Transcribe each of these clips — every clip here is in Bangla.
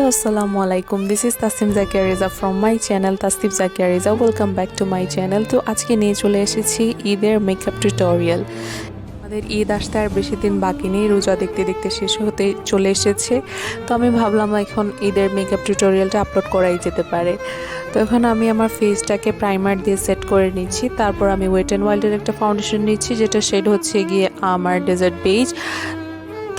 Assalamu alaikum. This is Tasnim Zakia Reza from my channel Tasnim Zakia Reza. Welcome back to my channel. তো আজকে নিয়ে চলে এসেছি ঈদের মেকআপ টিউটোরিয়াল। আমাদের ঈদ আসতে আর বেশি দিন বাকি নেই, রোজা দেখতে দেখতে শেষ হতে চলে এসেছে। তো আমি ভাবলাম এখন ঈদের মেকআপ টিউটোরিয়ালটা আপলোড করাই যেতে পারে। তো এখন আমি আমার ফেসটাকে প্রাইমার দিয়ে সেট করে নিচ্ছি। তারপর আমি ওয়েট অ্যান্ড ওয়াইল্ডের একটা ফাউন্ডেশন নিচ্ছি, যেটা শেড হচ্ছে গিয়ে আমার ডেজার্ট বেজ।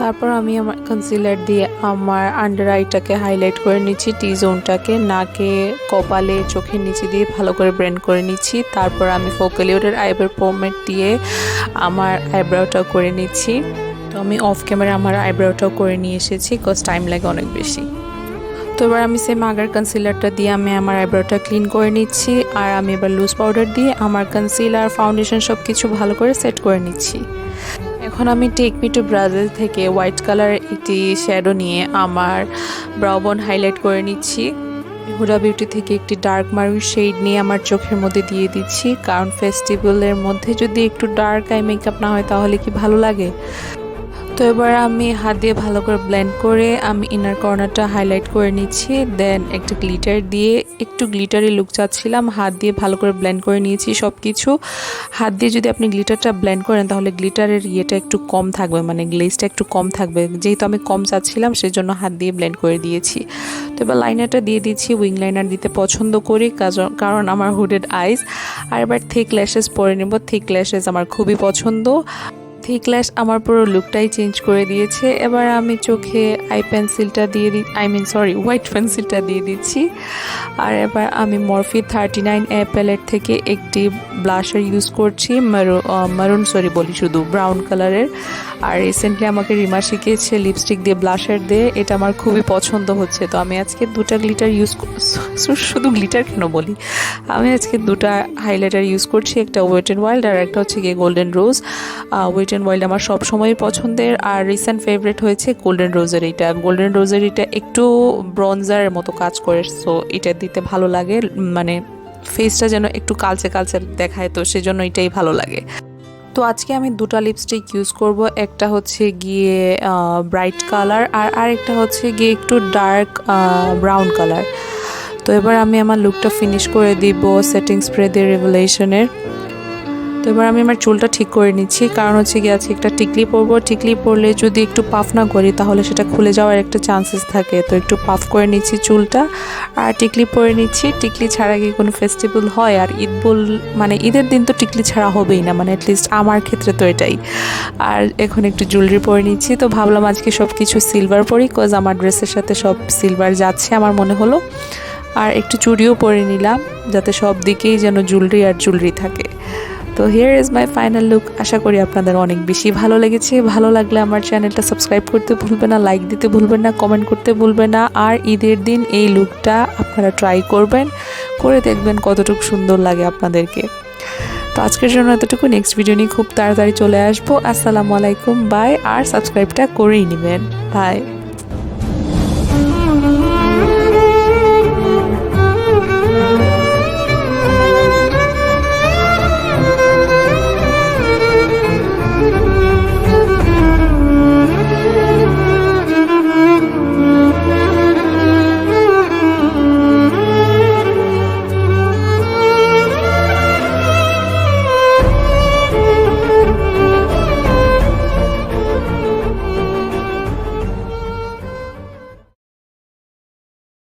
তারপর আমি আমার কনসিলার দিয়ে আমার আন্ডার আইটাকে হাইলাইট করে নিচ্ছি, টি জোনটাকে নাকে, কপালে, চোখের নিচে দিয়ে ভালো করে ব্লেন্ড করে নিচ্ছি। তারপর আমি ফোকালিউডের আইব্রো পমেড দিয়ে আমার আইব্রোটাও করে নিচ্ছি। তো আমি অফ ক্যামেরা আমার আইব্রোটাও করে নিয়ে এসেছি, কজ টাইম লাগে অনেক বেশি। তো এবার আমি সেম আগের কনসিলারটা দিয়ে আমি আমার আইব্রোটা ক্লিন করে নিচ্ছি। আর আমি এবার লুজ পাউডার দিয়ে আমার কনসিলার, ফাউন্ডেশন সব কিছু ভালো করে সেট করে নিচ্ছি। এখন আমি টেক মি টু ব্রাজিল থেকে হোয়াইট কালার একটি শ্যাডো নিয়ে আমার ব্রাউ বোন হাইলাইট করে নিচ্ছি। হুডা বিউটি থেকে একটি ডার্ক মারুন শেড নিয়ে আমার চোখের মধ্যে দিয়ে দিচ্ছি, কারণ ফেস্টিভ্যালের মধ্যে যদি একটু ডার্ক আই মেকআপ না হয় তাহলে কি ভালো লাগে। তো এবার আমি হাত দিয়ে ভালো করে ব্লেন্ড করে আমি ইনার কর্নারটা হাইলাইট করে নিচ্ছি। দেন একটা গ্লিটার দিয়ে একটু গ্লিটারি লুক চাচ্ছিলাম, হাত দিয়ে ভালো করে ব্লেন্ড করে নিয়েছি সব কিছু। হাত দিয়ে যদি আপনি গ্লিটারটা ব্লেন্ড করেন তাহলে গ্লিটারের ইয়েটা একটু কম থাকবে, মানে গ্লেজটা একটু কম থাকবে। যেহেতু আমি কম চাচ্ছিলাম সেই জন্য হাত দিয়ে ব্লেন্ড করে দিয়েছি। তো এবার লাইনারটা দিয়ে দিচ্ছি। উইং লাইনার দিতে পছন্দ করি কারণ আমার হুডেড আইস। আর এবার থিক ল্যাশেস পরে নেব। থিক ল্যাশেস আমার খুবই পছন্দ। থিক ল্যাশ আমার পুরো লুকটাই চেঞ্জ করে দিয়েছে। এবার আমি চোখে আই পেন্সিলটা দিয়ে হোয়াইট পেন্সিলটা দিয়ে দিচ্ছি। আর এবার আমি মরফি 39 প্যালেট থেকে একটি ব্লাশার ইউজ করছি, শুধু ব্রাউন কালারের। আর রিসেন্টলি আমাকে রিমা শিখিয়েছে লিপস্টিক দিয়ে ব্লাশার দিয়ে, এটা আমার খুবই পছন্দ হচ্ছে। তো আমি আজকে দুটা গ্লিটার শুধু গ্লিটার কেন বলি, আমি আজকে দুটা হাইলাইটার ইউজ করছি, একটা ওয়েট অ্যান্ড ওয়াইল্ড আর একটা হচ্ছে গিয়ে golden rose. Wet and wild আমার সবসময় পছন্দের, আর রিসেন্ট ফেভারিট হয়েছে গোল্ডেন রোজের এইটা। গোল্ডেন রোজের এটা একটু ব্রঞ্জারের মতো কাজ করে, সো এটা দিতে ভালো লাগে, মানে ফেসটা যেন একটু কালচে কালচে দেখায়, তো সেজন্য এটাই ভালো লাগে। তো আজকে আমি দুটা লিপস্টিক ইউজ করব, একটা হচ্ছে গিয়ে ব্রাইট কালার আর আরেকটা হচ্ছে গিয়ে একটু ডার্ক ব্রাউন কালার। তো এবার আমি আমার লুকটা ফিনিশ করে দিব সেটিং স্প্রে দিয়ে রেভেলেশনের। তো এবার আমি আমার চুলটা ঠিক করে নিচ্ছি, কারণ হচ্ছে গিয়ে আজকে একটা টিকলি পরবো। টিকলি পরলে যদি একটু পাফ না করি তাহলে সেটা খুলে যাওয়ার একটা চান্সেস থাকে, তো একটু পাফ করে নিচ্ছি চুলটা আর টিকলি পরে নিচ্ছি। টিকলি ছাড়া কি কোনো ফেস্টিভ্যাল হয়? আর মানে ঈদের দিন তো টিকলি ছাড়া হবেই না, মানে অ্যাটলিস্ট আমার ক্ষেত্রে তো এটাই। আর এখন একটু জুয়েলারি পরে নিচ্ছি। তো ভাবলাম আজকে সব কিছু সিলভার পরি, কজ আমার ড্রেসের সাথে সব সিলভার যাচ্ছে আমার মনে হলো। আর একটু চুড়িও পরে নিলাম, যাতে সব দিকেই যেন জুয়েলারি থাকে। তো here is my final look. আশা করি আপনাদের অনেক বেশি ভালো লেগেছে। ভালো লাগলে আমার চ্যানেলটা সাবস্ক্রাইব করতে ভুলবেন না, লাইক দিতে ভুলবেন না, কমেন্ট করতে ভুলবেন না। আর ঈদের দিন এই লুকটা আপনারা ট্রাই করবেন, করে দেখবেন কতটুকু সুন্দর লাগে আপনাদেরকে। তো আজকের জন্য এতটুকু। নেক্সট ভিডিও নিয়ে খুব তাড়াতাড়ি চলে আসবো। আসসালামু আলাইকুম, বাই। আর সাবস্ক্রাইবটা করেই নেবেন, বাই।